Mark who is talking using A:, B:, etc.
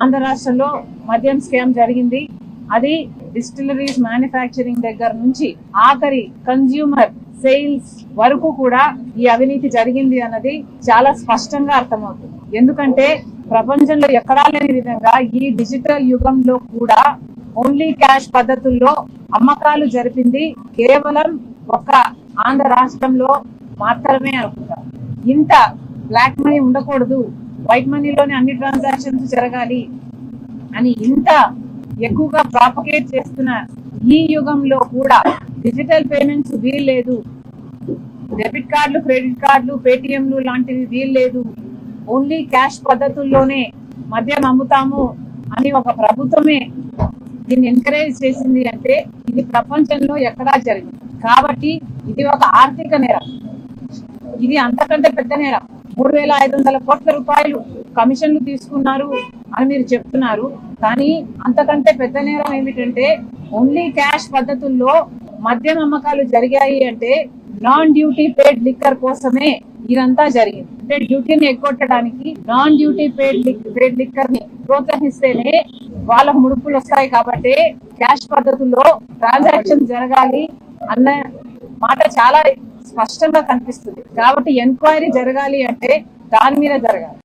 A: ఆంధ్ర రాష్ట్రంలో మద్యం స్కామ్ జరిగింది. అది డిస్టిలరీస్ మ్యానుఫ్యాక్చరింగ్ దగ్గర నుంచి ఆఖరి కన్స్యూమర్ సేల్స్ వరకు కూడా ఈ అవినీతి జరిగింది అన్నది చాలా స్పష్టంగా అర్థమవుతుంది. ఎందుకంటే ప్రపంచంలో ఎక్కడా లేని విధంగా ఈ డిజిటల్ యుగంలో కూడా ఓన్లీ క్యాష్ పద్ధతుల్లో అమ్మకాలు జరిపింది కేవలం ఒక్క ఆంధ్ర రాష్ట్రంలో మాత్రమే అనుకుంటారు. ఇంత బ్లాక్ మనీ ఉండకూడదు, వైట్ మనీలోనే అన్ని ట్రాన్సాక్షన్స్ జరగాలి అని ఇంత ఎక్కువగా ప్రాపగేట్ చేస్తున్న ఈ యుగంలో కూడా డిజిటల్ పేమెంట్స్ వీల్లేదు, డెబిట్ కార్డులు, క్రెడిట్ కార్డులు, పేటిఎంలు లాంటివి వీల్లేదు, ఓన్లీ క్యాష్ పద్ధతుల్లోనే మద్యం అమ్ముతాము అని ఒక ప్రభుత్వమే దీన్ని ఎంకరేజ్ చేసింది అంటే ఇది ప్రపంచంలో ఎక్కడా జరిగింది. కాబట్టి ఇది ఒక ఆర్థిక నేరం. ఇది అంతకంటే పెద్ద నేరం. 3,500 కోట్ల రూపాయలు కమిషన్లు తీసుకున్నారు అని మీరు చెప్తున్నారు. కానీ అంతకంటే పెద్ద నేరం ఏమిటంటే ఓన్లీ క్యాష్ పద్ధతుల్లో మద్యం అమ్మకాలు జరిగాయి అంటే నాన్ డ్యూటీ పేడ్ లిక్కర్ కోసమే ఇదంతా జరిగింది. అంటే డ్యూటీని ఎగ్గొట్టడానికి నాన్ డ్యూటీ పేడ్ లిక్కర్ ని ప్రోత్సహిస్తేనే వాళ్ళకు ముడుపులు వస్తాయి. కాబట్టి క్యాష్ పద్ధతుల్లో ట్రాన్సాక్షన్ జరగాలి అన్న మాట చాలా స్పష్టంగా కనిపిస్తుంది. కాబట్టి ఎంక్వైరీ జరగాలి అంటే దాని మీద జరగాలి.